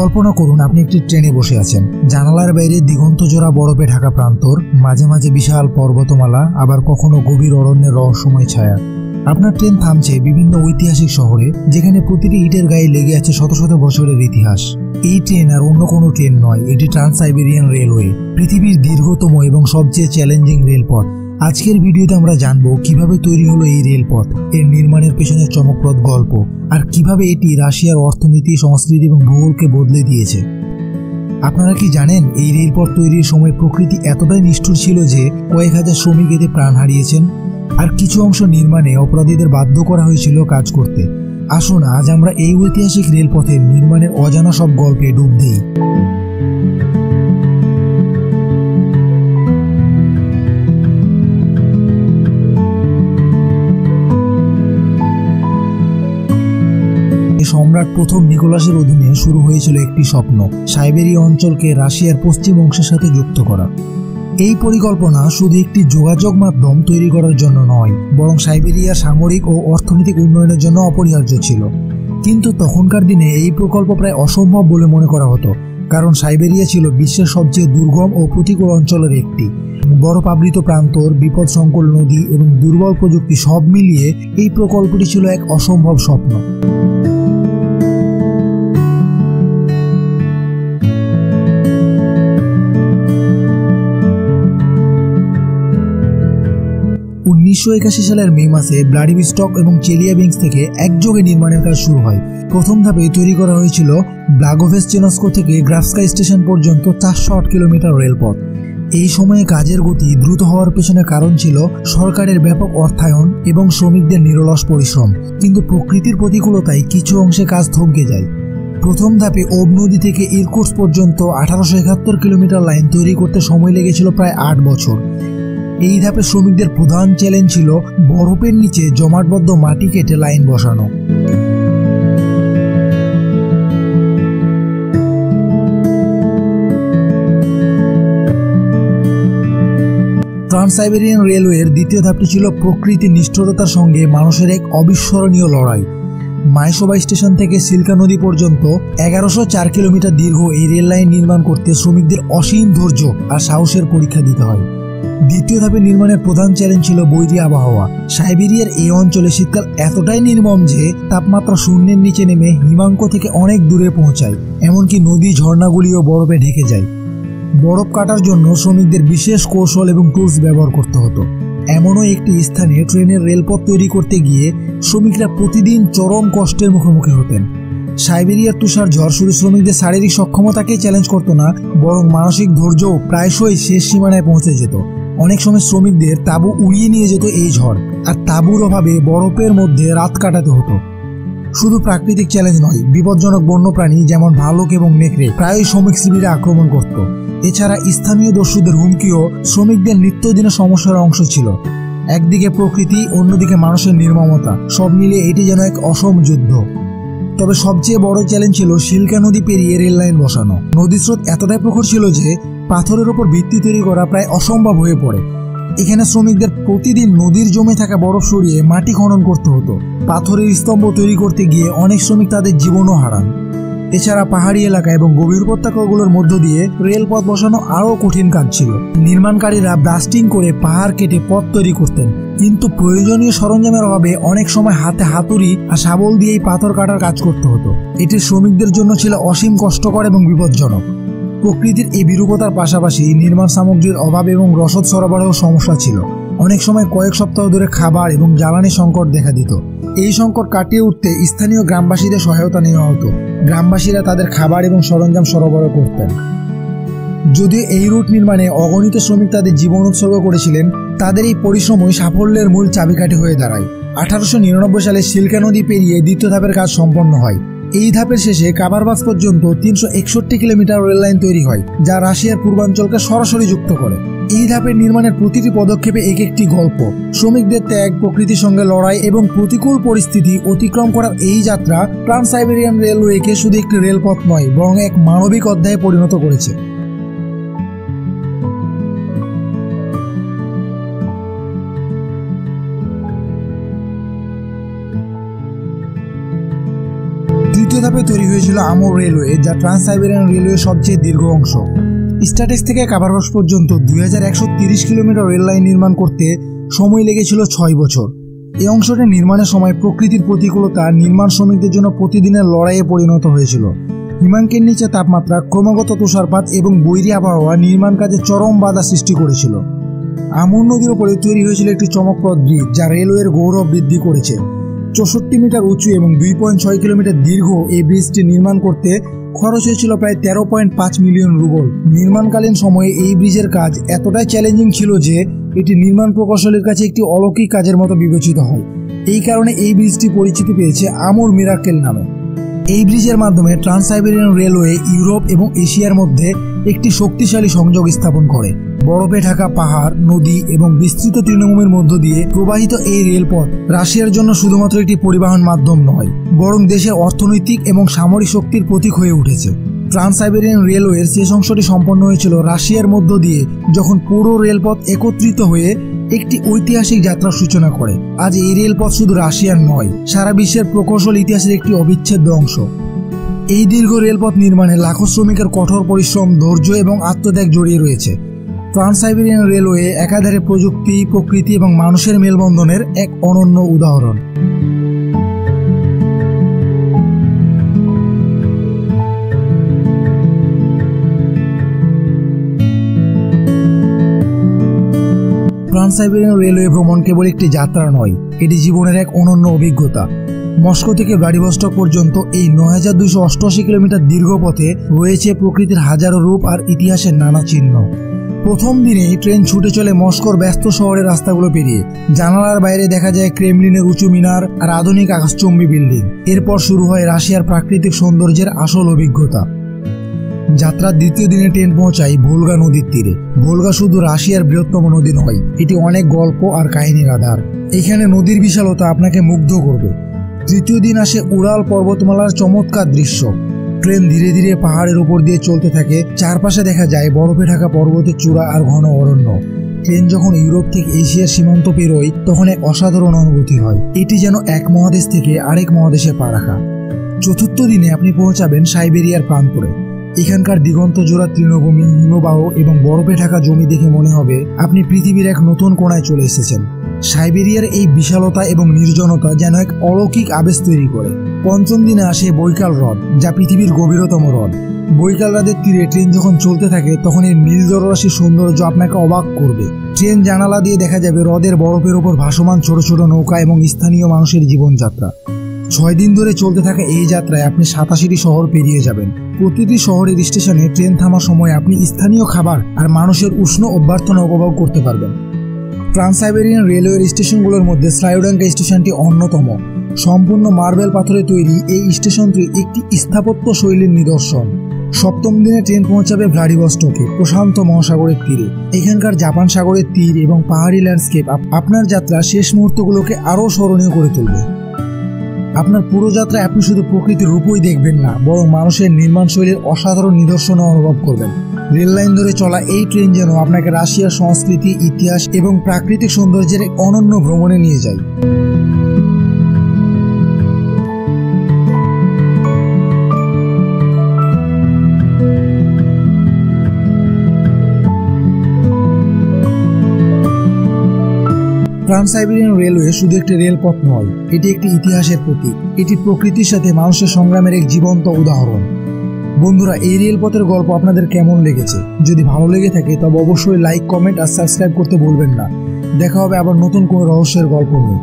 কল্পনা করুন আপনি একটি ট্রেনে বসে আছেন। জানালার বাইরে দিগন্ত জোড়া বরফে ঢাকা প্রান্তর, মাঝে মাঝে বিশাল পর্বতমালা, আবার কখনো গভীর অরণ্যের রহস্যময় ছায়া। আপনার ট্রেন থামছে বিভিন্ন ঐতিহাসিক শহরে, যেখানে প্রতিটি ইটের গায়ে লেগে আছে শত শত বছরের ইতিহাস। এই ট্রেন আর অন্য কোনো ট্রেন নয়, এটি ট্রান্স সাইবেরিয়ান রেলওয়ে, পৃথিবীর দীর্ঘতম এবং সবচেয়ে চ্যালেঞ্জিং রেলপথ। আজকের ভিডিওতে আমরা জানবো কিভাবে তৈরি হলো এই রেলপথ, এর নির্মাণের পেছনে চমকপ্রদ গল্প, আর কিভাবে এটি রাশিয়ার অর্থনীতি, সংস্কৃতি এবং ভূগোলকে বদলে দিয়েছে। আপনারা কি জানেন এই রেলপথ তৈরির সময় প্রকৃতি এতটাই নিষ্ঠুর ছিল যে কয়েক হাজার শ্রমিক এতে প্রাণ হারিয়েছেন, আর কিছু অংশ নির্মাণে অপরাধীদের বাধ্য করা হয়েছিল কাজ করতে। আসুন আজ আমরা এই ঐতিহাসিক রেলপথের নির্মাণের অজানা সব গল্পে ডুব দিই। সম্রাট প্রথম নিকোলাসের অধীনে শুরু হয়েছিল একটি স্বপ্ন, সাইবেরিয়া অঞ্চলকে রাশিয়ার পশ্চিম অংশের সাথে যুক্ত করা। এই পরিকল্পনা শুধু একটি যোগাযোগ মাধ্যম তৈরি করার জন্য নয়, বরং সাইবেরিয়ার সামরিক ও অর্থনৈতিক উন্নয়নের জন্য অপরিহার্য ছিল। কিন্তু তখনকার দিনে এই প্রকল্প প্রায় অসম্ভব বলে মনে করা হতো, কারণ সাইবেরিয়া ছিল বিশ্বের সবচেয়ে দুর্গম ও প্রতিকূল অঞ্চলের একটি। বরফাবৃত প্রান্তর, বিপদসংকুল নদী এবং দুর্বল প্রযুক্তি সব মিলিয়ে এই প্রকল্পটি ছিল এক অসম্ভব স্বপ্ন। 1981 সালের মে মাসে ভ্লাদিভস্টক এবং চেলিয়াবিন্স্ক থেকে একযোগে নির্মাণের কাজ শুরু হয়। প্রথম ধাপে তৈরি করা হয়েছিল ব্লাগোভেস্চেনস্ক থেকে গ্রাফস্কাই স্টেশন পর্যন্ত 408 কিলোমিটার রেলপথ। এই সময়ে কাজের গতি দ্রুত হওয়ার পেছনে কারণ ছিল সরকারের ব্যাপক অর্থায়ন এবং শ্রমিকদের নিরলস পরিশ্রম। কিন্তু প্রকৃতির প্রতিকূলতায় কিছু অংশে কাজ থমকে যায়। প্রথম ধাপে ওব নদী থেকে ইরকুটস্ক পর্যন্ত 1871 কিলোমিটার লাইন তৈরি করতে সময় লেগেছিল প্রায় 8 বছর। এই ধাপে শ্রমিকদের প্রধান চ্যালেঞ্জ ছিল বরফের নিচে জমাটবদ্ধ মাটি কেটে লাইন বসানো। ট্রান্স সাইবেরিয়ান রেলওয়ের দ্বিতীয় ধাপটি ছিল প্রকৃতির নিষ্ঠুরতার সঙ্গে মানুষের এক অবিস্মরণীয় লড়াই। মাইসোবা স্টেশন থেকে সিল্কা নদী পর্যন্ত 1104 কিলোমিটার দীর্ঘ এই রেল লাইন নির্মাণ করতে শ্রমিকদের অসীম ধৈর্য আর সাহসের পরীক্ষা দিতে হয়। দ্বিতীয় ধাপে নির্মাণের প্রধান চ্যালেঞ্জ ছিল বৈরী আবহাওয়া। সাইবেরিয়ার এই অঞ্চলে শীতকাল এতটাই নির্মম যে তাপমাত্রা শূন্যের নিচে নেমে হিমাঙ্ক থেকে অনেক দূরে পৌঁছায়, এমনকি নদী ঝর্ণাগুলিও বরফে ঢেকে যায়। বরফ কাটার জন্য শ্রমিকদের বিশেষ কৌশল এবং টুলস ব্যবহার করতে হতো। এমনও একটি স্থানে ট্রেনের রেলপথ তৈরি করতে গিয়ে শ্রমিকরা প্রতিদিন চরম কষ্টের মুখোমুখি হতেন। সাইবেরিয়ার তুষার ঝড় শুধু শ্রমিকদের শারীরিক সক্ষমতাকেই চ্যালেঞ্জ করত না, বরং মানসিক ধৈর্যও প্রায়শই শেষ সীমানায় পৌঁছে যেত। অনেক সময় শ্রমিকদের তাঁবু উড়িয়ে নিয়ে যেত এই ঝড়, আর তাঁবুর অভাবে বরফের মধ্যে রাত কাটাতে হতো। শুধু প্রাকৃতিক চ্যালেঞ্জ নয়, বিপজ্জনক বন্যপ্রাণী যেমন ভালুক এবং নেকড়ে প্রায়ই শ্রমিক শিবিরে আক্রমণ করত। এছাড়া স্থানীয় দস্যুদের হুমকিও শ্রমিকদের নিত্যদিনের সমস্যার অংশ ছিল। একদিকে প্রকৃতি, অন্যদিকে মানুষের নির্মমতা, সব মিলিয়ে এটি যেন এক অসম যুদ্ধ। তবে সবচেয়ে বড় চ্যালেঞ্জ ছিল সিল্কা নদী পেরিয়ে রেল লাইন বসানো। নদীর স্রোত এতটাই প্রখর ছিল যে পাথরের উপর ভিত্তি তৈরি করা প্রায় অসম্ভব হয়ে পড়ে। এখানে শ্রমিকদের প্রতিদিন নদীর জমে থাকা বরফ সরিয়ে মাটি খনন করতে হতো। পাথরের স্তম্ভ তৈরি করতে গিয়ে অনেক শ্রমিক তাদের জীবনও হারান। এছাড়া পাহাড়ি এলাকা এবং গভীর উপত্যকাগুলোর মধ্য দিয়ে রেলপথ বসানো আরও কঠিন কাজ ছিল। নির্মাণকারীরা ব্লাস্টিং করে পাহাড় কেটে পথ তৈরি করতেন, কিন্তু প্রয়োজনীয় সরঞ্জামের অভাবে অনেক সময় হাতে হাতুড়ি আর শাবল দিয়েই পাথর কাটার কাজ করতে হতো। এটি শ্রমিকদের জন্য ছিল অসীম কষ্টকর এবং বিপজ্জনক। প্রকৃতির এই বিরূপতার পাশাপাশি নির্মাণ সামগ্রীর অভাব এবং রসদ সরবরাহ সমস্যা ছিল। অনেক সময় কয়েক সপ্তাহ ধরে খাবার এবং জ্বালানি সংকট দেখা দিত। এই সংকট কাটিয়ে উঠতে স্থানীয় গ্রামবাসীদের সহায়তা নেওয়া হতো। গ্রামবাসীরা তাদের খাবার এবং সরঞ্জাম সরবরাহ করতেন। যদিও এই রুট নির্মাণে অগণিত শ্রমিক তাদের জীবন উৎসর্গ করেছিলেন, তাদের এই পরিশ্রমই সাফল্যের মূল চাবিকাঠি হয়ে দাঁড়ায়। 1899 সালে সিল্কা নদী পেরিয়ে দ্বিতীয় ধাপের কাজ সম্পন্ন হয়। এই ধাপের শেষে কাভারবাস পর্যন্ত 361 কিলোমিটার রেল লাইন তৈরি হয়, যা রাশিয়ার পূর্বাঞ্চলকে সরাসরি যুক্ত করে। এই ধাপের নির্মাণের প্রতিটি পদক্ষেপে এক একটি গল্প, শ্রমিকদের ত্যাগ, প্রকৃতির সঙ্গে লড়াই এবং প্রতিকূল পরিস্থিতি অতিক্রম করার এই যাত্রা ট্রান্স সাইবেরিয়ান রেলওয়েকে শুধু একটি রেলপথ নয়, বরং এক মানবিক অধ্যায়ে পরিণত করেছে। ধাপে তৈরি হয়েছিল আমুর রেলওয়ে, যা ট্রান্স সাইবেরিয়ান রেলওয়ে সবচেয়ে দীর্ঘ অংশ। স্টাটেক্স থেকে কাবারস পর্যন্ত 2130 কিলোমিটার রেল লাইন নির্মাণ করতে সময় লেগেছিল 6 বছর। এই অংশটি নির্মাণের সময় প্রকৃতির প্রতিকূলতা নির্মাণ শ্রমিকদের জন্য প্রতিদিনের লড়াইয়ে পরিণত হয়েছিল। হিমাঙ্কের নিচে তাপমাত্রা, ক্রমাগত তুষারপাত এবং বৈরী আবহাওয়া নির্মাণ কাজে চরম বাধা সৃষ্টি করেছিল। আমুর নদীর উপরে তৈরি হয়েছিল একটি চমকপ্রদ ব্রিজ, যা রেলওয়ের গৌরব বৃদ্ধি করেছে। 64 মিটার উঁচু এবং 2.6 কিলোমিটার দীর্ঘ এই ব্রিজটি নির্মাণ করতে খরচ হয়েছিল প্রায় 13.5 মিলিয়ন রুবল। নির্মাণকালীন সময়ে এই ব্রিজের কাজ এতটাই চ্যালেঞ্জিং ছিল যে এটি নির্মাণ প্রকৌশলীর কাছে একটি অলৌকিক কাজের মতো বিবেচিত হয়। এই কারণে এই ব্রিজটি পরিচিতি পেয়েছে আমুর মিরাকেল নামে। এই ব্রিজের মাধ্যমে ট্রান্স সাইবেরিয়ান রেলওয়ে ইউরোপ এবং এশিয়ার মধ্যে একটি শক্তিশালী সংযোগ স্থাপন করে। বরফে ঢাকা পাহাড়, নদী এবং বিস্তৃত তৃণভূমির মধ্য দিয়ে প্রবাহিত এই রেলপথ রাশিয়ার জন্য শুধুমাত্র একটি পরিবহন মাধ্যম নয়, বরং দেশের অর্থনৈতিক এবং সামরিক শক্তির প্রতীক হয়ে উঠেছে। ট্রান্স সাইবেরিয়ান রেলওয়ের শেষ অংশটি সম্পন্ন হয়েছিল রাশিয়ার মধ্য দিয়ে, যখন পুরো রেলপথ একত্রিত হয়ে একটি ঐতিহাসিক যাত্রার সূচনা করে। আজ এই রেলপথ শুধু রাশিয়ার নয়, সারা বিশ্বের প্রকৌশল ইতিহাসের একটি অবিচ্ছেদ্য অংশ। এই দীর্ঘ রেলপথ নির্মাণে লাখো শ্রমিকের কঠোর পরিশ্রম, ধৈর্য এবং আত্মত্যাগ জড়িয়ে রয়েছে। ট্রান্স সাইবেরিয়ান রেলওয়ে একাধারে প্রযুক্তি, প্রকৃতি এবং মানুষের মেলবন্ধনের এক অনন্য উদাহরণ। ট্রান্স সাইবেরিয়ান রেলওয়ে ভ্রমণ কেবল একটি যাত্রা নয়, এটি জীবনের এক অনন্য অভিজ্ঞতা। মস্কো থেকে ভ্লাদিভস্টক পর্যন্ত এই 9288 কিলোমিটার দীর্ঘ পথে রয়েছে প্রকৃতির হাজারো রূপ আর ইতিহাসের নানা চিহ্ন। প্রথম দিনেই ট্রেন ছুটে চলে মস্কোর ব্যস্ত শহরের রাস্তাগুলো পেরিয়ে। জানালার বাইরে দেখা যায় ক্রেমলিনের উঁচু মিনার আর আধুনিক আকাশচুম্বী বিল্ডিং। এরপর শুরু হয় রাশিয়ার প্রাকৃতিক সৌন্দর্যের আসল অভিজ্ঞতা। যাত্রার দ্বিতীয় দিনে ট্রেন পৌঁছায় ভোলগা নদীর তীরে। ভোলগা শুধু রাশিয়ার বৃহত্তম নদী নয়, এটি অনেক গল্প আর কাহিনীর আধার। এখানে নদীর বিশালতা আপনাকে মুগ্ধ করবে। তৃতীয় দিন আসে উরাল পর্বতমালার চমৎকার দৃশ্য। ট্রেন ধীরে ধীরে পাহাড়ের উপর দিয়ে চলতে থাকে, চারপাশে দেখা যায় বরফে ঢাকা পর্বতের চূড়া আর ঘন অরণ্য। ট্রেন যখন ইউরোপ থেকে এশিয়ার সীমান্ত পেরোয়, তখন এক অসাধারণ অনুভূতি হয়। এটি যেন এক মহাদেশ থেকে আরেক মহাদেশে পা রাখা। চতুর্থ দিনে আপনি পৌঁছাবেন সাইবেরিয়ার প্রান্তরে। এখানকার দিগন্ত জোড়া তৃণভূমি, হিমবাহ এবং বরফে ঢাকা জমি দেখে মনে হবে আপনি পৃথিবীর এক নতুন কোণায় চলে এসেছেন। সাইবেরিয়ার এই বিশালতা এবং নির্জনতা যেন এক অলৌকিক আবেশ তৈরি করে। পঞ্চম দিনে আসে বৈকাল হ্রদ, যা পৃথিবীর গভীরতম হ্রদ। বৈকাল হ্রদের তীরে ট্রেন যখন চলতে থাকে, তখন এর নীল জলরাশির সৌন্দর্য আপনাকে অবাক করবে। ট্রেন জানালা দিয়ে দেখা যাবে হ্রদের বরফের উপর ভাসমান ছোট ছোট নৌকা এবং স্থানীয় মানুষের জীবনযাত্রা। 6 দিন ধরে চলতে থাকা এই যাত্রায় আপনি 87টি শহর পেরিয়ে যাবেন। প্রতিটি শহরের স্টেশনে ট্রেন থামার সময় আপনি স্থানীয় খাবার আর মানুষের উষ্ণ অভ্যর্থনা উপভোগ করতে পারবেন। ট্রান্স সাইবেরিয়ান রেলওয়ের স্টেশনগুলোর মধ্যে স্লাইউডাঙ্কা স্টেশনটি অন্যতম। সম্পূর্ণ মার্বেল পাথরে তৈরি এই স্টেশনটি একটি স্থাপত্য শৈলীর নিদর্শন। সপ্তম দিনে ট্রেন পৌঁছাবে ভ্লাদিভস্টকে, প্রশান্ত মহাসাগরের তীরে। এখানকার জাপান সাগরের তীর এবং পাহাড়ি ল্যান্ডস্কেপ আপনার যাত্রার শেষ মুহূর্তগুলোকে আরও স্মরণীয় করে তুলবে। আপনার পুরো যাত্রায় আপনি শুধু প্রকৃতির রূপই দেখবেন না, বরং মানুষের নির্মাণশৈলীর অসাধারণ নিদর্শনও অনুভব করবেন। রেল লাইন ধরে চলা এই ট্রেন যেন আপনাকে রাশিয়ার সংস্কৃতি, ইতিহাস এবং প্রাকৃতিক সৌন্দর্যের এক অনন্য ভ্রমণে নিয়ে যায়। ট্রান্স সাইবেরিয়ান রেলওয়ে শুধু একটি রেলপথ নয়, এটি একটি ইতিহাসের প্রতীক। এটি প্রকৃতির সাথে মানুষের সংগ্রামের এক জীবন্ত উদাহরণ। বন্ধুরা, এই রেলপথের গল্প আপনাদের কেমন লেগেছে? যদি ভালো লেগে থাকে তবে অবশ্যই লাইক, কমেন্ট আর সাবস্ক্রাইব করতে ভুলবেন না। দেখা হবে আবার নতুন কোনো রহস্যের গল্প নিয়ে।